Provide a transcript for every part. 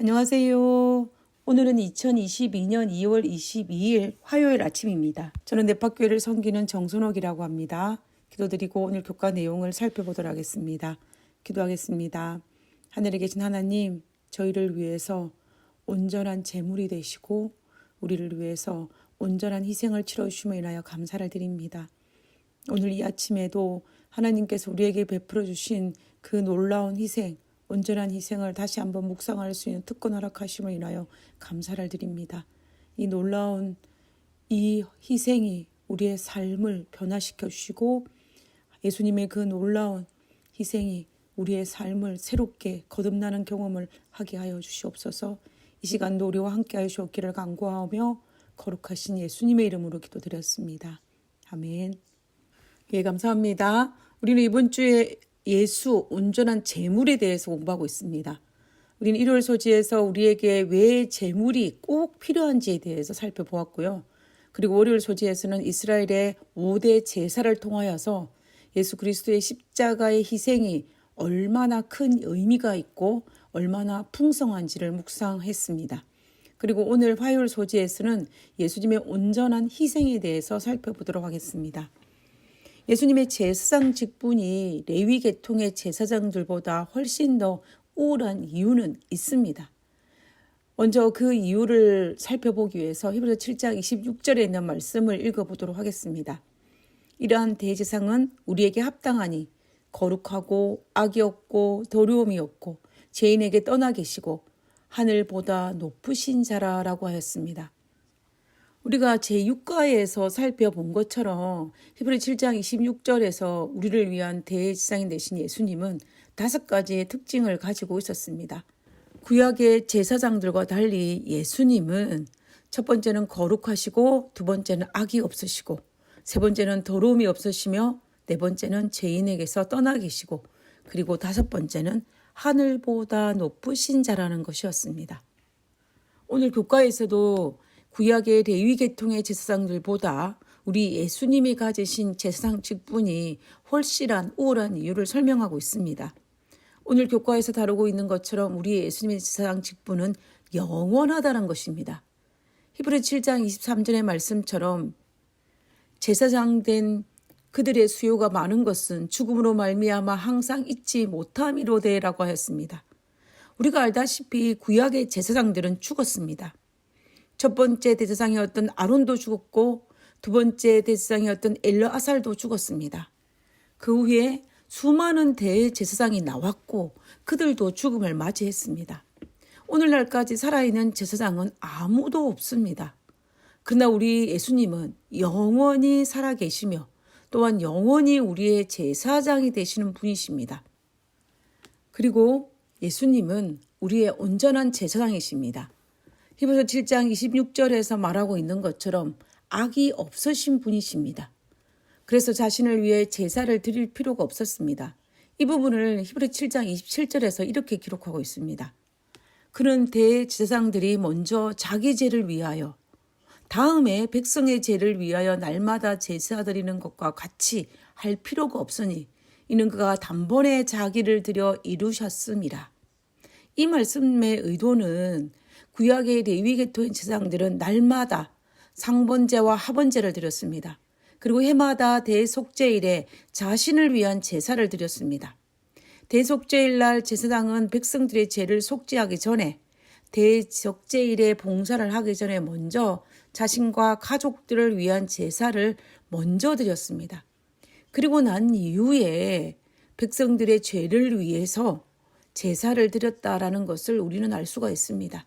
안녕하세요. 오늘은 2022년 2월 22일 화요일 아침입니다. 저는 넷파교회를 섬기는 정순옥이라고 합니다. 기도드리고 오늘 교과 내용을 살펴보도록 하겠습니다. 기도하겠습니다. 하늘에 계신 하나님, 저희를 위해서 온전한 제물이 되시고 우리를 위해서 온전한 희생을 치러주심에 인하여 감사를 드립니다. 오늘 이 아침에도 하나님께서 우리에게 베풀어 주신 그 놀라운 희생, 온전한 희생을 다시 한번 묵상할 수 있는 특권 허락하심을 인하여 감사를 드립니다. 이 놀라운 이 희생이 우리의 삶을 변화시켜 주시고 예수님의 그 놀라운 희생이 우리의 삶을 새롭게 거듭나는 경험을 하게 하여 주시옵소서. 이 시간도 우리와 함께 하여 주옵기를 간구하며 거룩하신 예수님의 이름으로 기도드렸습니다. 아멘. 예, 감사합니다. 우리는 이번 주에 예수 온전한 제물에 대해서 공부하고 있습니다. 우리는 일요일 소지에서 우리에게 왜 제물이 꼭 필요한지에 대해서 살펴보았고요. 그리고 월요일 소지에서는 이스라엘의 5대 제사를 통하여서 예수 그리스도의 십자가의 희생이 얼마나 큰 의미가 있고 얼마나 풍성한지를 묵상했습니다. 그리고 오늘 화요일 소지에서는 예수님의 온전한 희생에 대해서 살펴보도록 하겠습니다. 예수님의 제사장 직분이 레위 계통의 제사장들보다 훨씬 더 우월한 이유는 있습니다. 먼저 그 이유를 살펴보기 위해서 히브리서 7장 26절에 있는 말씀을 읽어보도록 하겠습니다. 이러한 대제사장은 우리에게 합당하니 거룩하고 악이 없고 더러움이 없고 죄인에게 떠나 계시고 하늘보다 높으신 자라라고 하였습니다. 우리가 제6과에서 살펴본 것처럼 히브리 7장 26절에서 우리를 위한 대제사장이 되신 예수님은 5가지의 특징을 가지고 있었습니다. 구약의 제사장들과 달리 예수님은 첫 번째는 거룩하시고 두 번째는 악이 없으시고 세 번째는 더러움이 없으시며 네 번째는 죄인에게서 떠나 계시고 그리고 5번째는 하늘보다 높으신 자라는 것이었습니다. 오늘 교과에서도 구약의 레위 계통의 제사장들보다 우리 예수님이 가지신 제사장 직분이 훨씬 우월한 이유를 설명하고 있습니다. 오늘 교과에서 다루고 있는 것처럼 우리 예수님의 제사장 직분은 영원하다는 것입니다. 히브리 7장 23절의 말씀처럼 제사장 된 그들의 수요가 많은 것은 죽음으로 말미암아 항상 잊지 못함이로되라고 하였습니다. 우리가 알다시피 구약의 제사장들은 죽었습니다. 첫 번째 대제사장이었던 아론도 죽었고 두 번째 대제사장이었던 엘르아살도 죽었습니다. 그 후에 수많은 대제사장이 나왔고 그들도 죽음을 맞이했습니다. 오늘날까지 살아있는 제사장은 아무도 없습니다. 그러나 우리 예수님은 영원히 살아계시며 또한 영원히 우리의 제사장이 되시는 분이십니다. 그리고 예수님은 우리의 온전한 제사장이십니다. 히브리서 7장 26절에서 말하고 있는 것처럼 악이 없으신 분이십니다. 그래서 자신을 위해 제사를 드릴 필요가 없었습니다. 이 부분을 히브리 7장 27절에서 이렇게 기록하고 있습니다. 그는 대제사장들이 먼저 자기 죄를 위하여 다음에 백성의 죄를 위하여 날마다 제사 드리는 것과 같이 할 필요가 없으니 이는 그가 단번에 자기를 드려 이루셨음이라. 이 말씀의 의도는 구약의 레위 계통의 제사장들은 날마다 상번제와 하번제를 드렸습니다. 그리고 해마다 대속죄일에 자신을 위한 제사를 드렸습니다. 대속죄일 날 제사장은 백성들의 죄를 속죄하기 전에 대속죄일에 봉사를 하기 전에 먼저 자신과 가족들을 위한 제사를 먼저 드렸습니다. 그리고 난 이후에 백성들의 죄를 위해서 제사를 드렸다라는 것을 우리는 알 수가 있습니다.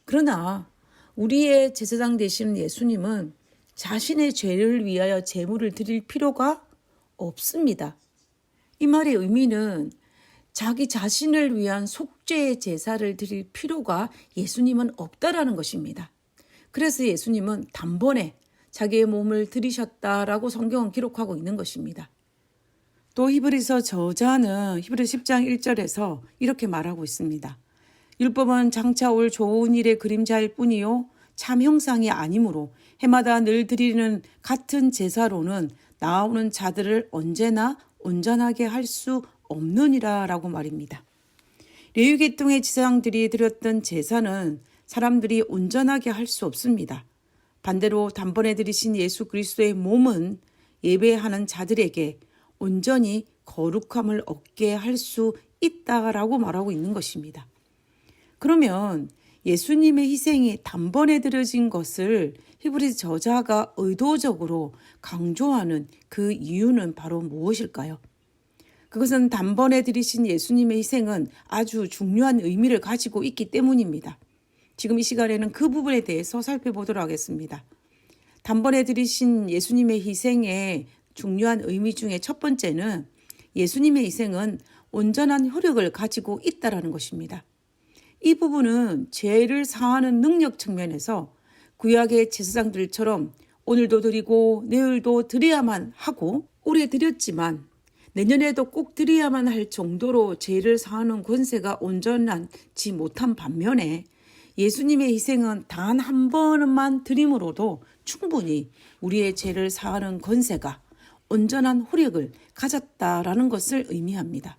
그러나 우리의 제사장 되시는 예수님은 자신의 죄를 위하여 제물을 드릴 필요가 없습니다. 이 말의 의미는 자기 자신을 위한 속죄의 제사를 드릴 필요가 예수님은 없다라는 것입니다. 그래서 예수님은 단번에 자기의 몸을 드리셨다라고 성경은 기록하고 있는 것입니다. 또 히브리서 저자는 히브리 10장 1절에서 이렇게 말하고 있습니다. 율법은 장차 올 좋은 일의 그림자일 뿐이요 참 형상이 아니므로 해마다 늘 드리는 같은 제사로는 나오는 자들을 언제나 온전하게 할 수 없느니라 라고 말입니다. 레위 계통의 지상들이 드렸던 제사는 사람들이 온전하게 할 수 없습니다. 반대로 단번에 드리신 예수 그리스도의 몸은 예배하는 자들에게 온전히 거룩함을 얻게 할 수 있다라고 말하고 있는 것입니다. 그러면 예수님의 희생이 단번에 드려진 것을 히브리 저자가 의도적으로 강조하는 그 이유는 바로 무엇일까요? 그것은 단번에 드리신 예수님의 희생은 아주 중요한 의미를 가지고 있기 때문입니다. 지금 이 시간에는 그 부분에 대해서 살펴보도록 하겠습니다. 단번에 드리신 예수님의 희생의 중요한 의미 중에 첫 번째는 예수님의 희생은 온전한 효력을 가지고 있다는 것입니다. 이 부분은 죄를 사하는 능력 측면에서 구약의 제사장들처럼 오늘도 드리고 내일도 드려야만 하고 올해 드렸지만 내년에도 꼭 드려야만 할 정도로 죄를 사하는 권세가 온전하지 못한 반면에 예수님의 희생은 단 한 번만 드림으로도 충분히 우리의 죄를 사하는 권세가 온전한 효력을 가졌다라는 것을 의미합니다.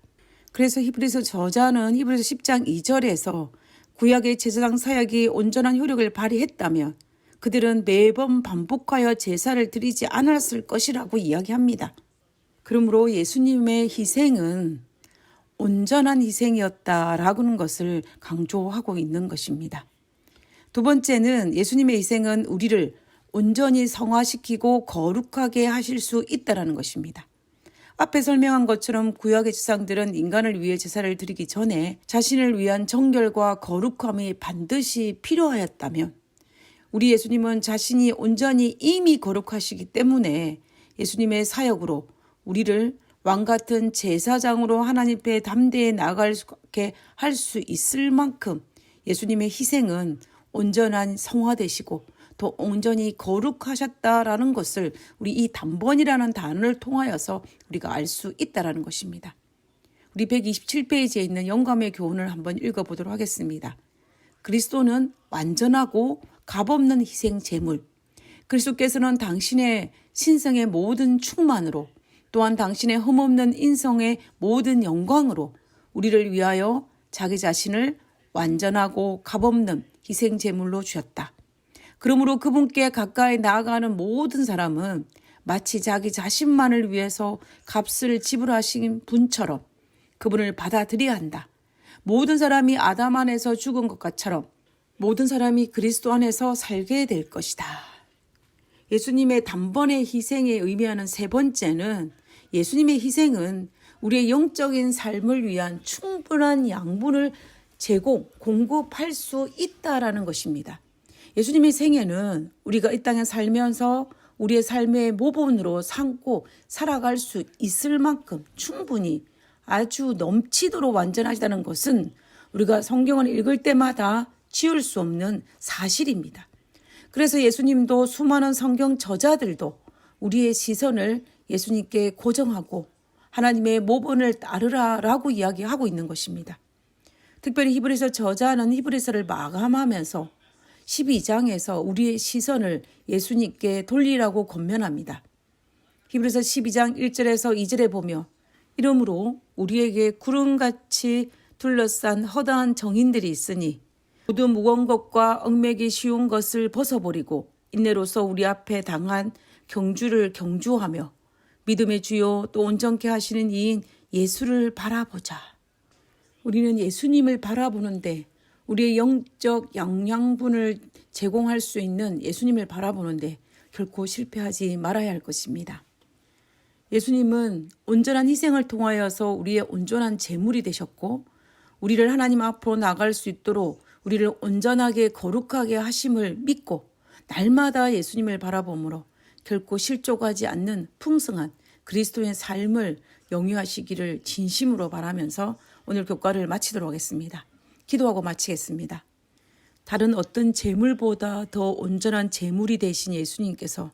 그래서 히브리서 저자는 히브리서 10장 2절에서 구약의 제사장 사역이 온전한 효력을 발휘했다면 그들은 매번 반복하여 제사를 드리지 않았을 것이라고 이야기합니다. 그러므로 예수님의 희생은 온전한 희생이었다라는 것을 강조하고 있는 것입니다. 두 번째는 예수님의 희생은 우리를 온전히 성화시키고 거룩하게 하실 수 있다는 것입니다. 앞에 설명한 것처럼 구약의 제사장들은 인간을 위해 제사를 드리기 전에 자신을 위한 정결과 거룩함이 반드시 필요하였다면 우리 예수님은 자신이 온전히 이미 거룩하시기 때문에 예수님의 사역으로 우리를 왕같은 제사장으로 하나님 앞에 담대히 나아가게 할 수 있을 만큼 예수님의 희생은 온전한 성화되시고 더 온전히 거룩하셨다라는 것을 우리 이 단번이라는 단어를 통하여서 우리가 알 수 있다라는 것입니다. 우리 127페이지에 있는 영감의 교훈을 한번 읽어보도록 하겠습니다. 그리스도는 완전하고 값없는 희생 제물. 그리스도께서는 당신의 신성의 모든 충만으로 또한 당신의 흠없는 인성의 모든 영광으로 우리를 위하여 자기 자신을 완전하고 값없는 희생 제물로 주셨다. 그러므로 그분께 가까이 나아가는 모든 사람은 마치 자기 자신만을 위해서 값을 지불하신 분처럼 그분을 받아들여야 한다. 모든 사람이 아담 안에서 죽은 것처럼 모든 사람이 그리스도 안에서 살게 될 것이다. 예수님의 단번의 희생에 의미하는 세 번째는 예수님의 희생은 우리의 영적인 삶을 위한 충분한 양분을 공급할 수 있다라는 것입니다. 예수님의 생애는 우리가 이 땅에 살면서 우리의 삶의 모본으로 삼고 살아갈 수 있을 만큼 충분히 아주 넘치도록 완전하시다는 것은 우리가 성경을 읽을 때마다 지울 수 없는 사실입니다. 그래서 예수님도 수많은 성경 저자들도 우리의 시선을 예수님께 고정하고 하나님의 모본을 따르라라고 이야기하고 있는 것입니다. 특별히 히브리서 저자는 히브리서를 마감하면서 12장에서 우리의 시선을 예수님께 돌리라고 권면합니다. 히브리서 12장 1절에서 2절에 보며 이러므로 우리에게 구름같이 둘러싼 허다한 정인들이 있으니 모두 무거운 것과 얽매기 쉬운 것을 벗어버리고 인내로서 우리 앞에 당한 경주를 경주하며 믿음의 주요 또 온전케 하시는 이인 예수를 바라보자. 우리는 예수님을 바라보는데 우리의 영적 영양분을 제공할 수 있는 예수님을 바라보는데 결코 실패하지 말아야 할 것입니다. 예수님은 온전한 희생을 통하여서 우리의 온전한 제물이 되셨고 우리를 하나님 앞으로 나갈 수 있도록 우리를 온전하게 거룩하게 하심을 믿고 날마다 예수님을 바라보므로 결코 실족하지 않는 풍성한 그리스도의 삶을 영유하시기를 진심으로 바라면서 오늘 교과를 마치도록 하겠습니다. 기도하고 마치겠습니다. 다른 어떤 제물보다 더 온전한 제물이 되신 예수님께서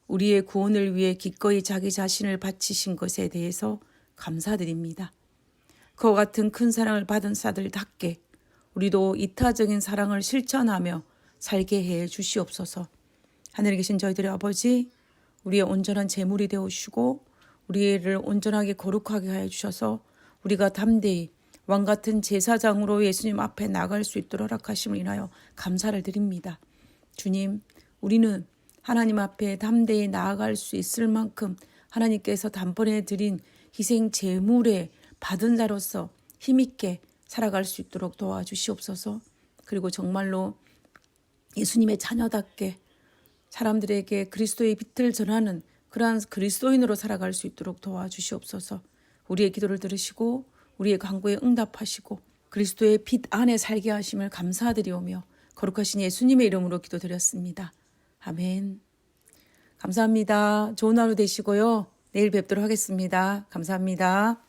우리의 구원을 위해 기꺼이 자기 자신을 바치신 것에 대해서 감사드립니다. 그와 같은 큰 사랑을 받은 사들답게 우리도 이타적인 사랑을 실천하며 살게 해 주시옵소서. 하늘에 계신 저희들의 아버지, 우리의 온전한 제물이 되어주시고 우리를 온전하게 거룩하게 하여 주셔서 우리가 담대히 왕같은 제사장으로 예수님 앞에 나갈 수 있도록 허락하심을 인하여 감사를 드립니다. 주님, 우리는 하나님 앞에 담대히 나아갈 수 있을 만큼 하나님께서 단번에 드린 희생 제물에 받은 자로서 힘있게 살아갈 수 있도록 도와주시옵소서. 그리고 정말로 예수님의 자녀답게 사람들에게 그리스도의 빛을 전하는 그러한 그리스도인으로 살아갈 수 있도록 도와주시옵소서. 우리의 기도를 들으시고 우리의 간구에 응답하시고 그리스도의 빛 안에 살게 하심을 감사드리오며 거룩하신 예수님의 이름으로 기도드렸습니다. 아멘. 감사합니다. 좋은 하루 되시고요. 내일 뵙도록 하겠습니다. 감사합니다.